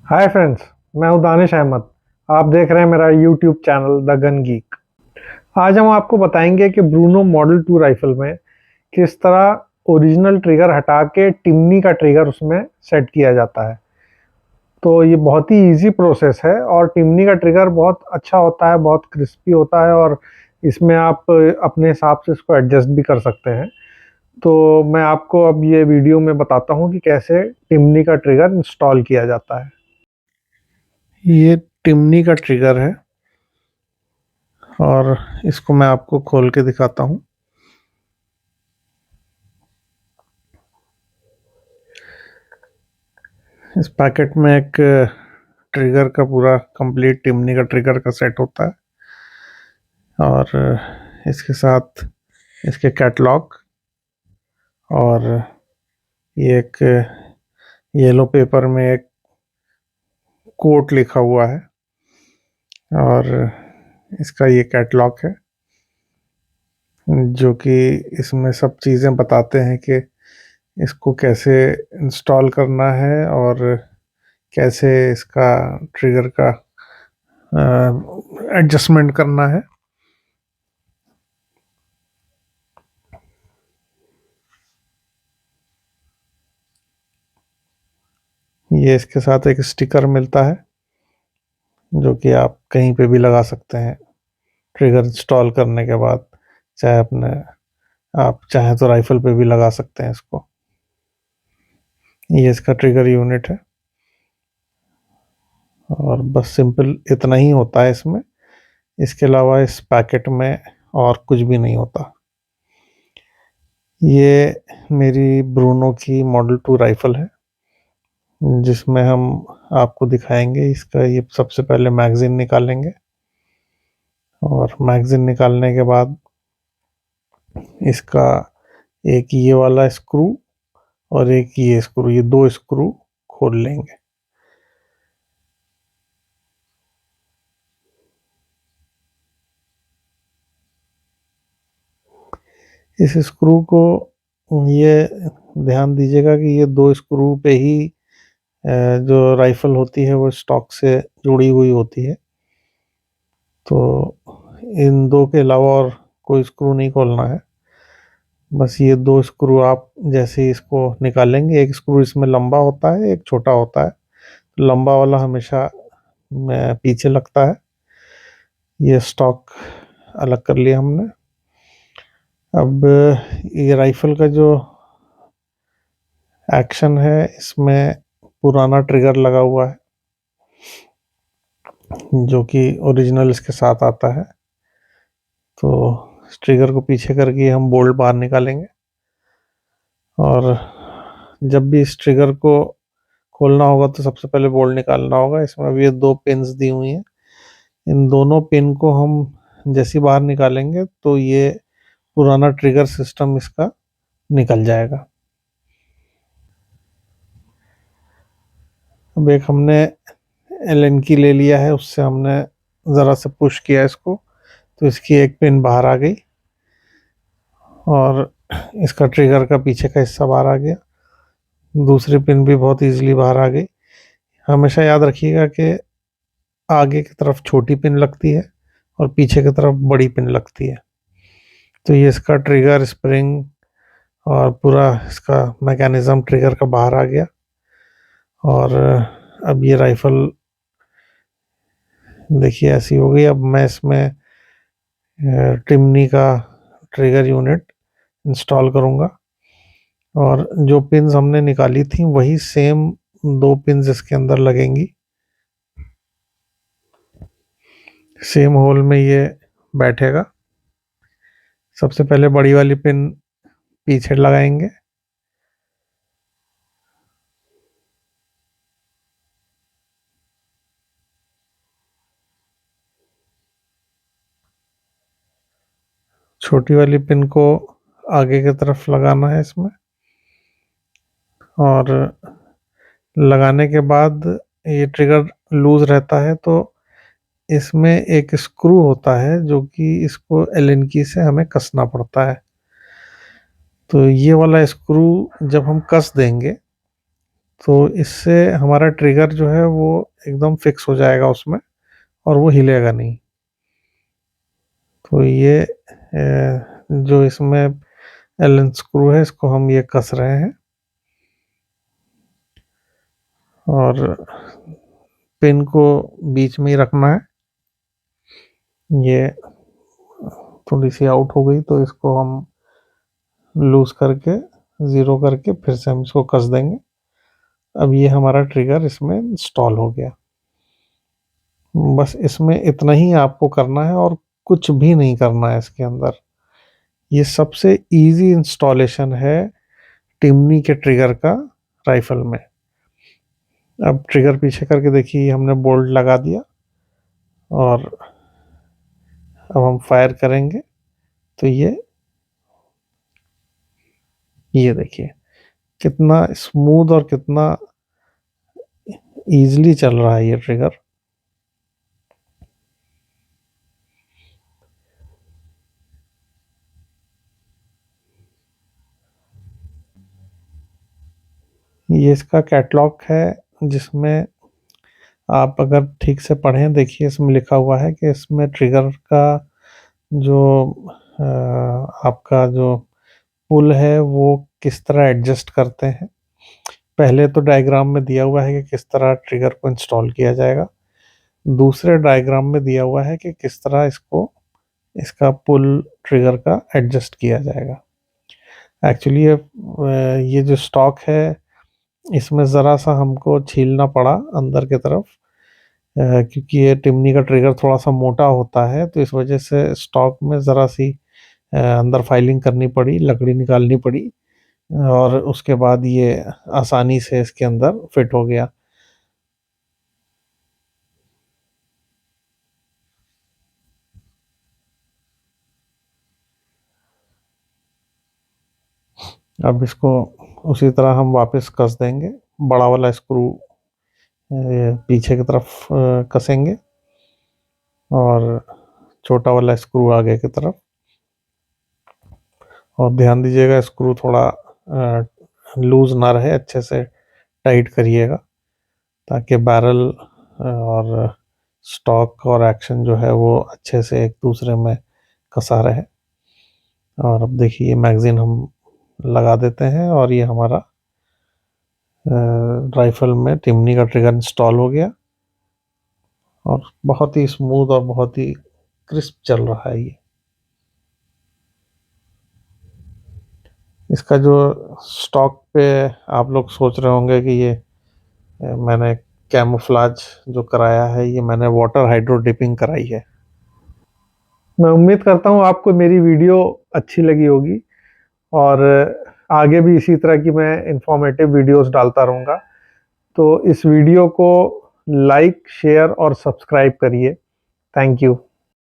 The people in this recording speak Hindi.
Hi friends. मैं हूं दानिश अहमद। आप देख रहे हैं मेरा YouTube channel the gun geek. आज हम आपको बताएंगे कि ब्रूनो मॉडल 2 राइफल में किस तरह ओरिजिनल ट्रिगर हटा के टिम्नी का ट्रिगर उसमें सेट किया जाता है। तो ये बहुत ही इजी प्रोसेस है और टिम्नी का ट्रिगर बहुत अच्छा होता है, बहुत क्रिस्पी होता है और इसमें आप अपने हिसाब से इसको एडजस्ट भी कर सकते हैं। तो मैं आपको अब ये वीडियो में बताता हूँ कि कैसे टिम्नी का ट्रिगर इंस्टॉल किया जाता है। ये टिम्नी का ट्रिगर है और इसको मैं आपको खोल के दिखाता हूँ। इस पैकेट में एक ट्रिगर का पूरा कंप्लीट टिम्नी का ट्रिगर का सेट होता है और इसके साथ इसके कैटलॉग और ये एक येलो पेपर में एक कोट लिखा हुआ है और इसका ये कैटलॉग है जो कि इसमें सब चीज़ें बताते हैं कि इसको कैसे इंस्टॉल करना है और कैसे इसका ट्रिगर का एडजस्टमेंट करना है। ये इसके साथ एक स्टिकर मिलता है जो कि आप कहीं पे भी लगा सकते हैं ट्रिगर इंस्टॉल करने के बाद। चाहे अपने आप चाहें तो राइफल पे भी लगा सकते हैं इसको। ये इसका ट्रिगर यूनिट है और बस सिंपल इतना ही होता है इसमें। इसके अलावा इस पैकेट में और कुछ भी नहीं होता। ये मेरी ब्रूनो की मॉडल 2 राइफल है जिसमें हम आपको दिखाएंगे। इसका ये सबसे पहले मैगजीन निकालेंगे और मैगजीन निकालने के बाद इसका एक ये वाला स्क्रू और एक ये स्क्रू, ये दो स्क्रू खोल लेंगे। इस स्क्रू को ये ध्यान दीजिएगा कि ये दो स्क्रू पे ही जो राइफल होती है वो स्टॉक से जुड़ी हुई होती है। तो इन दो के अलावा और कोई स्क्रू नहीं खोलना है। बस ये दो स्क्रू आप जैसे ही इसको निकालेंगे, एक स्क्रू इसमें लंबा होता है, एक छोटा होता है। लंबा वाला हमेशा पीछे लगता है। ये स्टॉक अलग कर लिया हमने। अब ये राइफल का जो एक्शन है इसमें पुराना ट्रिगर लगा हुआ है जो कि ओरिजिनल इसके साथ आता है। तो इस ट्रिगर को पीछे करके हम बोल्ट बाहर निकालेंगे और जब भी इस ट्रिगर को खोलना होगा तो सबसे पहले बोल्ट निकालना होगा। इसमें अभी ये दो पिन्स दी हुई हैं। इन दोनों पिन को हम जैसे ही बाहर निकालेंगे तो ये पुराना ट्रिगर सिस्टम इसका निकल जाएगा। अब एक हमने एलन की ले लिया है, उससे हमने ज़रा सा पुश किया इसको तो इसकी एक पिन बाहर आ गई और इसका ट्रिगर का पीछे का हिस्सा बाहर आ गया। दूसरी पिन भी बहुत इजीली बाहर आ गई। हमेशा याद रखिएगा कि आगे की तरफ छोटी पिन लगती है और पीछे की तरफ बड़ी पिन लगती है। तो ये इसका ट्रिगर स्प्रिंग और पूरा इसका मैकेनिज्म ट्रिगर का बाहर आ गया और अब ये राइफल देखिए ऐसी हो गई। अब मैं इसमें टिम्नी का ट्रिगर यूनिट इंस्टॉल करूँगा और जो पिन्स हमने निकाली थी वही सेम दो पिन्स इसके अंदर लगेंगी। सेम होल में ये बैठेगा। सबसे पहले बड़ी वाली पिन पीछे लगाएंगे, छोटी वाली पिन को आगे की तरफ लगाना है इसमें और लगाने के बाद ये ट्रिगर लूज रहता है तो इसमें एक स्क्रू होता है जो कि इसको एलन की से हमें कसना पड़ता है। तो ये वाला स्क्रू जब हम कस देंगे तो इससे हमारा ट्रिगर जो है वो एकदम फिक्स हो जाएगा उसमें और वो हिलेगा नहीं। तो ये जो इसमें एलन स्क्रू है इसको हम ये कस रहे हैं और पिन को बीच में ही रखना है। ये थोड़ी सी आउट हो गई तो इसको हम लूज करके ज़ीरो करके फिर से हम इसको कस देंगे। अब ये हमारा ट्रिगर इसमें इंस्टॉल हो गया। बस इसमें इतना ही आपको करना है और कुछ भी नहीं करना है इसके अंदर। ये सबसे इजी इंस्टॉलेशन है टिमनी के ट्रिगर का राइफल में। अब ट्रिगर पीछे करके देखिए हमने बोल्ट लगा दिया और अब हम फायर करेंगे तो ये देखिए कितना स्मूथ और कितना इजीली चल रहा है ये ट्रिगर। ये इसका कैटलॉग है जिसमें आप अगर ठीक से पढ़ें देखिए इसमें लिखा हुआ है कि इसमें ट्रिगर का जो आपका जो पुल है वो किस तरह एडजस्ट करते हैं। पहले तो डायग्राम में दिया हुआ है कि किस तरह ट्रिगर को इंस्टॉल किया जाएगा। दूसरे डायग्राम में दिया हुआ है कि किस तरह इसका पुल ट्रिगर का एडजस्ट किया जाएगा। एक्चुअली ये जो स्टॉक है इसमें ज़रा सा हमको छीलना पड़ा अंदर की तरफ क्योंकि ये टिमनी का ट्रिगर थोड़ा सा मोटा होता है तो इस वजह से स्टॉक में ज़रा सी अंदर फाइलिंग करनी पड़ी, लकड़ी निकालनी पड़ी और उसके बाद ये आसानी से इसके अंदर फिट हो गया। अब इसको उसी तरह हम वापस कस देंगे। बड़ा वाला स्क्रू पीछे की तरफ कसेंगे और छोटा वाला स्क्रू आगे की तरफ। और ध्यान दीजिएगा स्क्रू थोड़ा लूज ना रहे, अच्छे से टाइट करिएगा ताकि बैरल और स्टॉक और एक्शन जो है वो अच्छे से एक दूसरे में कसा रहे। और अब देखिए ये मैगज़ीन हम लगा देते हैं और ये हमारा राइफल में टिमनी का ट्रिगर इंस्टॉल हो गया और बहुत ही स्मूथ और बहुत ही क्रिस्प चल रहा है ये। इसका जो स्टॉक पे आप लोग सोच रहे होंगे कि ये मैंने कैमोफ्लेज जो कराया है ये मैंने वाटर हाइड्रो डिपिंग कराई है। मैं उम्मीद करता हूँ आपको मेरी वीडियो अच्छी लगी होगी और आगे भी इसी तरह की मैं इंफॉर्मेटिव वीडियोस डालता रहूँगा। तो इस वीडियो को लाइक, शेयर और सब्सक्राइब करिए। Thank you.